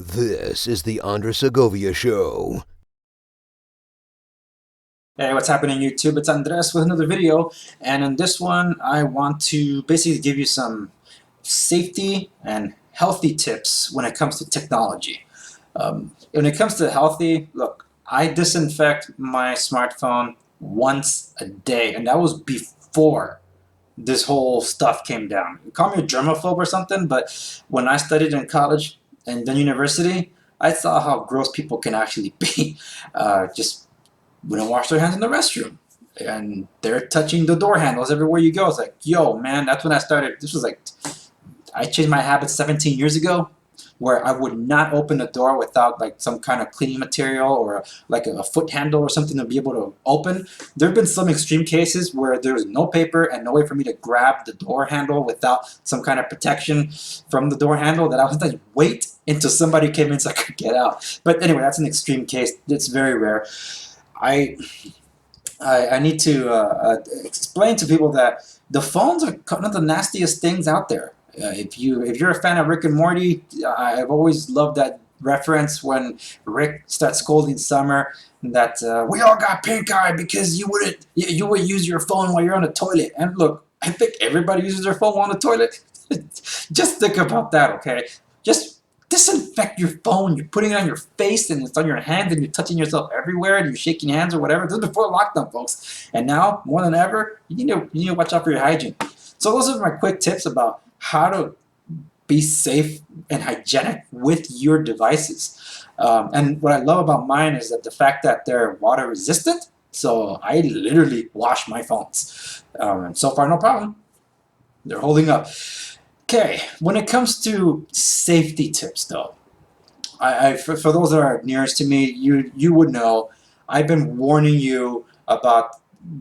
This is the Segovia Show. Hey, what's happening YouTube? It's Andres with another video, and in this one I want to basically give you some safety and healthy tips when it comes to technology. When it comes to healthy, look, I disinfect my smartphone once a day, and that was before this whole stuff came down. Call me a germaphobe or something, but when I studied in college and then university, I saw how gross people can actually be. Just wouldn't wash their hands in the restroom. And they're touching the door handles everywhere you go. It's like, yo, man, that's when I started. This was like, I changed my habits 17 years ago where I would not open the door without like some kind of cleaning material or like a foot handle or something to be able to open. There have been some extreme cases where there's no paper and no way for me to grab the door handle without some kind of protection from the door handle that I was like, wait until somebody came in so I could get out. But anyway, that's an extreme case. It's very rare. I I need to explain to people that the phones are one of the nastiest things out there. If you're a fan of Rick and Morty, I've always loved that reference when Rick starts scolding Summer that we all got pink eye because you would use your phone while you're on the toilet. And look, I think everybody uses their phone while on the toilet. Just think about that, okay? Just disinfect your phone. You're putting it on your face and it's on your hands and you're touching yourself everywhere and you're shaking hands or whatever. This is before lockdown, folks. And now, more than ever, you need to watch out for your hygiene. So those are my quick tips about how to be safe and hygienic with your devices. And what I love about mine is that the fact that they're water resistant. So I literally wash my phones. And so far, no problem. They're holding up. Okay, when it comes to safety tips, though, for those that are nearest to me, you would know I've been warning you about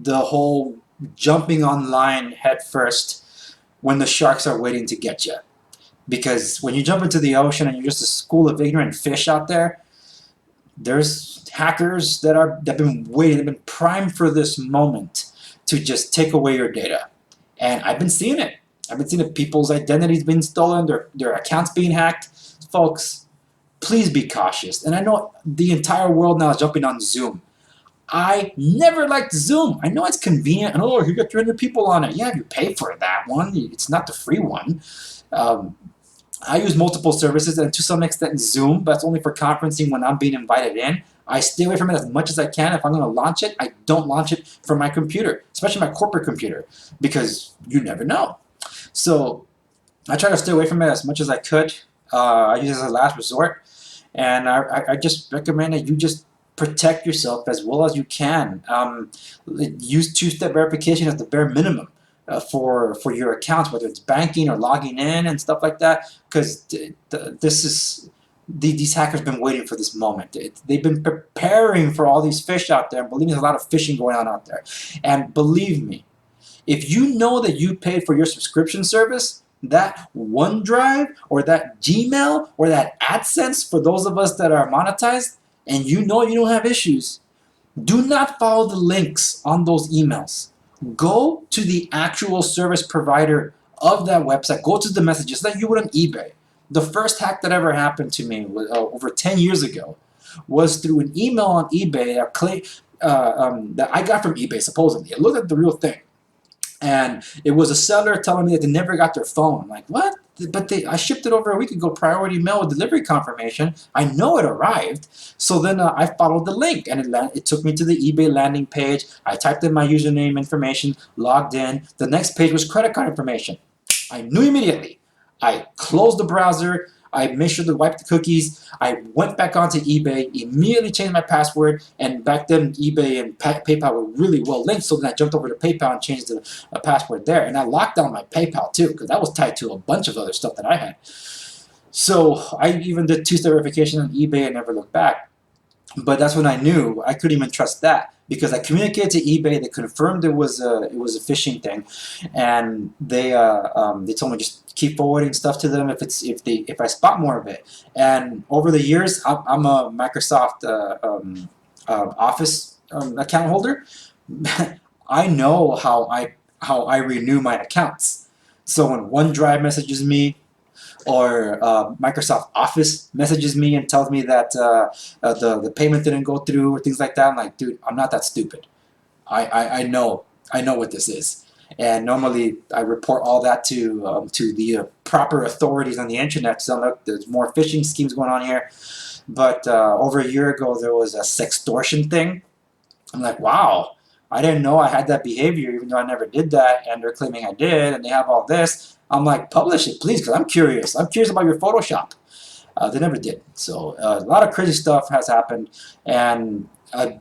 the whole jumping online head first when the sharks are waiting to get you. Because when you jump into the ocean and you're just a school of ignorant fish out there, there's hackers that have been waiting, they've been primed for this moment to just take away your data. And I've been seeing it. I've been seeing people's identities being stolen, their accounts being hacked. Folks, please be cautious. And I know the entire world now is jumping on Zoom. I never liked Zoom. I know it's convenient. And oh, you got 300 people on it. Yeah, you pay for that one. It's not the free one. I use multiple services and to some extent Zoom, but it's only for conferencing when I'm being invited in. I stay away from it as much as I can. If I'm going to launch it, I don't launch it from my computer, especially my corporate computer, because you never know. So I try to stay away from it as much as I could. I use it as a last resort. And I just recommend that you just protect yourself as well as you can. Use two-step verification as the bare minimum for your accounts, whether it's banking or logging in and stuff like that, because these hackers have been waiting for this moment. They've been preparing for all these fish out there. And believe me, there's a lot of phishing going on out there. And believe me, if you know that you paid for your subscription service, that OneDrive or that Gmail or that AdSense for those of us that are monetized, and you know you don't have issues, do not follow the links on those emails. Go to the actual service provider of that website. Go to the messages like you would on eBay. The first hack that ever happened to me was, over 10 years ago was through an email on eBay that I got from eBay, supposedly. It looked like the real thing. And it was a seller telling me that they never got their phone. I'm like, what? But I shipped it over a week ago, priority mail with delivery confirmation. I know it arrived. So then I followed the link, and it took me to the eBay landing page. I typed in my username information, logged in. The next page was credit card information. I knew immediately. I closed the browser. I made sure to wipe the cookies. I went back onto eBay, immediately changed my password, and back then eBay and PayPal were really well linked, so then I jumped over to PayPal and changed the password there. And I locked down my PayPal too, because that was tied to a bunch of other stuff that I had. So I even did two-step verification on eBay and never looked back. But that's when I knew I couldn't even trust that, because I communicated to eBay. They confirmed it was a phishing thing, and they told me just keep forwarding stuff to them if I spot more of it. And over the years, I'm a Microsoft Office account holder. I know how I renew my accounts. So when OneDrive messages me, or Microsoft Office messages me and tells me that the payment didn't go through or things like that. I'm like, dude, I'm not that stupid. I know what this is. And normally I report all that to the proper authorities on the internet. So look, there's more phishing schemes going on here. But over a year ago, there was a sextortion thing. I'm like, wow, I didn't know I had that behavior, even though I never did that. And they're claiming I did, and they have all this. I'm like, publish it, please, because I'm curious. I'm curious about your Photoshop. They never did. So a lot of crazy stuff has happened. And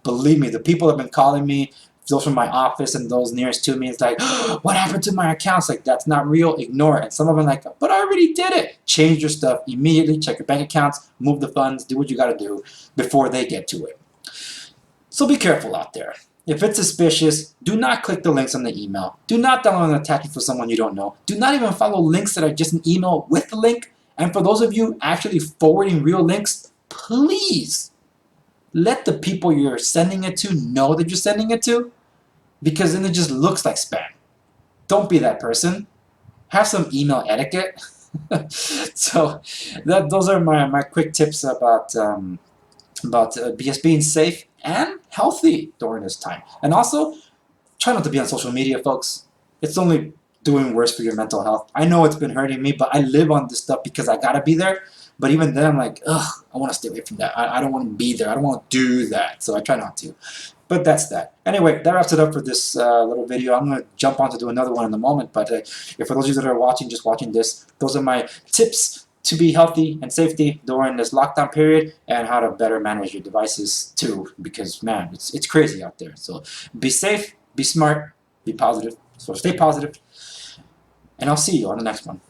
believe me, the people have been calling me, those from my office and those nearest to me. It's like, oh, what happened to my accounts? Like, that's not real. Ignore it. And some of them are like, but I already did it. Change your stuff immediately. Check your bank accounts. Move the funds. Do what you got to do before they get to it. So be careful out there. If it's suspicious, do not click the links on the email. Do not download an attachment for someone you don't know. Do not even follow links that are just an email with the link. And for those of you actually forwarding real links, please let the people you're sending it to know that you're sending it to, because then it just looks like spam. Don't be that person. Have some email etiquette. So those are my quick tips about just being safe and healthy during this time. And also, try not to be on social media, folks. It's only doing worse for your mental health. I know it's been hurting me, but I live on this stuff because I gotta be there. But even then, I'm like, ugh, I want to stay away from that. I don't want to be there. I don't want to do that. So I try not to. But that's that. Anyway, that wraps it up for this little video. I'm going to jump on to do another one in a moment. But for those of you that are watching, just watching this, those are my tips to be healthy and safety during this lockdown period, and how to better manage your devices too, because man, it's crazy out there. So be safe, be smart, be positive. So stay positive, and I'll see you on the next one.